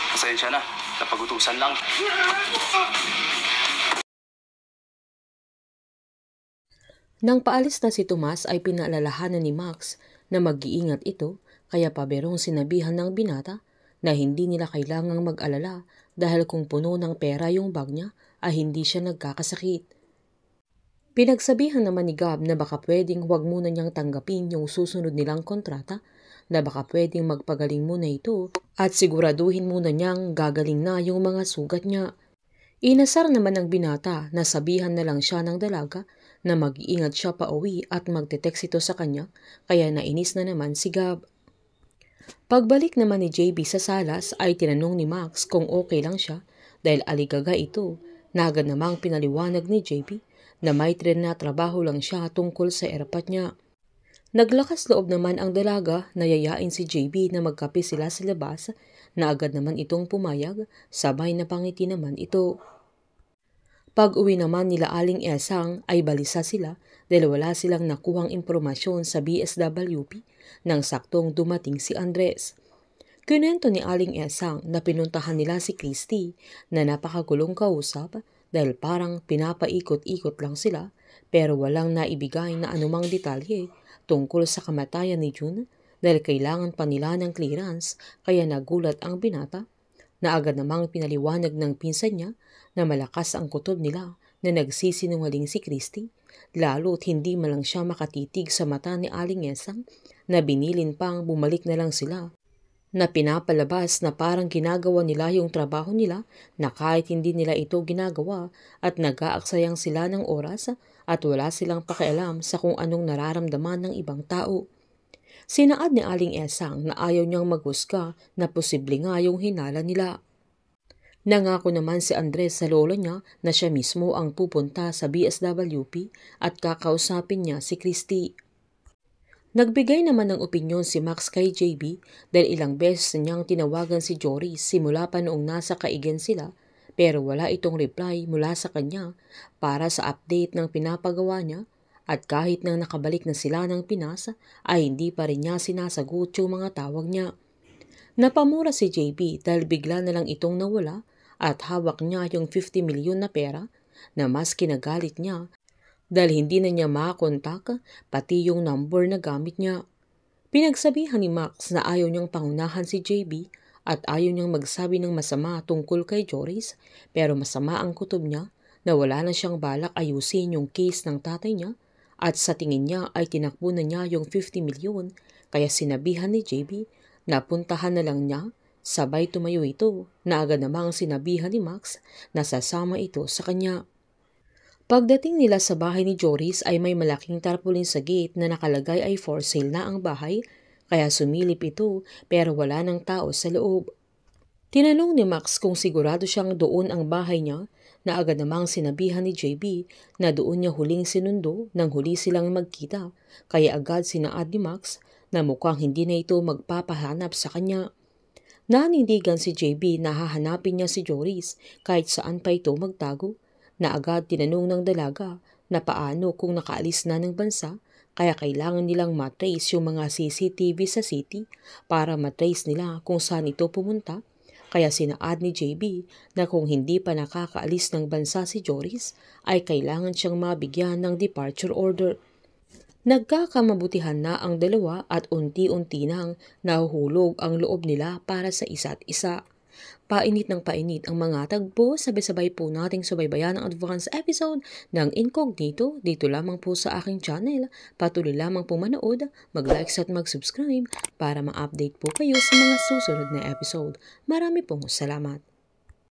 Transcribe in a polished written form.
Pasensya na, napagutusan lang. Nang paalis na si Tomas ay pinaalalahanan ni Max na mag-iingat ito, kaya paberong sinabihan ng binata na hindi nila kailangang mag-alala dahil kung puno ng pera yung bag niya ay hindi siya nagkakasakit. Pinagsabihan naman ni Gab na baka pwedeng huwag muna niyang tanggapin yung susunod nilang kontrata, na baka pwedeng magpagaling muna ito at siguraduhin muna niyang gagaling na yung mga sugat niya. Inasar naman ng binata na sabihan na lang siya ng dalaga na mag-iingat siya pa uwi at magte-text ito sa kanya, kaya nainis na naman si Gab. Pagbalik naman ni JB sa salas ay tinanong ni Max kung okay lang siya dahil aligaga ito na agad namang pinaliwanag ni JB na may tren na trabaho lang siya tungkol sa airpot niya. Naglakas loob naman ang dalaga na yayain si JB na magkape sila sa labas, na agad naman itong pumayag, sabay na pangiti naman ito. Pag-uwi naman nila Aling Esang ay balisa sila dahil wala silang nakuhang impormasyon sa BSWP nang saktong dumating si Andres. Kinento ni Aling Esang na pinuntahan nila si Christy na napakagulong kausap dahil parang pinapaikot-ikot lang sila pero walang naibigay na anumang detalye tungkol sa kamatayan ni June dahil kailangan pa nila ng clearance, kaya nagulat ang binata na agad namang pinaliwanag ng pinsan niya na malakas ang kutob nila na nagsisinungaling si Christy, lalo't hindi malang siya makatitig sa mata ni Aling Esang na binilin pang bumalik na lang sila, na pinapalabas na parang ginagawa nila yung trabaho nila na kahit hindi nila ito ginagawa at nag-aaksayang sila ng oras at wala silang pakialam sa kung anong nararamdaman ng ibang tao. Sinaad ni Aling Esang na ayaw niyang maghusga na posible nga yung hinala nila. Nangako naman si Andres sa lolo niya na siya mismo ang pupunta sa BSWP at kakausapin niya si Christy. Nagbigay naman ng opinyon si Max kay JB dahil ilang beses niyang tinawagan si Joris simula pa noong nasa Cagayan sila pero wala itong reply mula sa kanya para sa update ng pinapagawa niya, at kahit nang nakabalik na sila ng Pinas ay hindi pa rin niya sinasagot yung mga tawag niya. Napamura si JB dahil bigla na lang itong nawala at hawak niya yung 50 milyon na pera na mas kinagalit niya dahil hindi na niya makakontak pati yung number na gamit niya. Pinagsabihan ni Max na ayaw niyang pangunahan si JB at ayaw niyang magsabi ng masama tungkol kay Joris, pero masama ang kutob niya na wala na siyang balak ayusin yung case ng tatay niya at sa tingin niya ay tinakbo na niya yung 50 milyon, kaya sinabihan ni JB na puntahan na lang niya. Sabay tumayo ito na agad namang sinabihan ni Max na sasama ito sa kanya. Pagdating nila sa bahay ni Joris ay may malaking tarpaulin sa gate na nakalagay ay for sale na ang bahay, kaya sumilip ito pero wala ng tao sa loob. Tinanong ni Max kung sigurado siyang doon ang bahay niya, na agad namang sinabihan ni JB na doon niya huling sinundo nang huli silang magkita, kaya agad sinaad ni Max na mukhang hindi na ito magpapahanap sa kanya. Nanindigan si JB na hahanapin niya si Joris kahit saan pa ito magtago, na agad tinanong ng dalaga na paano kung nakaalis na ng bansa, kaya kailangan nilang matrace yung mga CCTV sa city para matrace nila kung saan ito pumunta. Kaya sinaad ni JB na kung hindi pa nakakaalis ng bansa si Joris ay kailangan siyang mabigyan ng departure order. Nagkakamabutihan na ang dalawa at unti-unti nang nahuhulog ang loob nila para sa isa't isa. Painit ng painit ang mga tagpo, sabay-sabay po nating subaybayan ang advance episode ng Incognito dito lamang po sa aking channel. Patuloy lamang po manood, mag-like at mag-subscribe para ma-update po kayo sa mga susunod na episode. Marami pong salamat.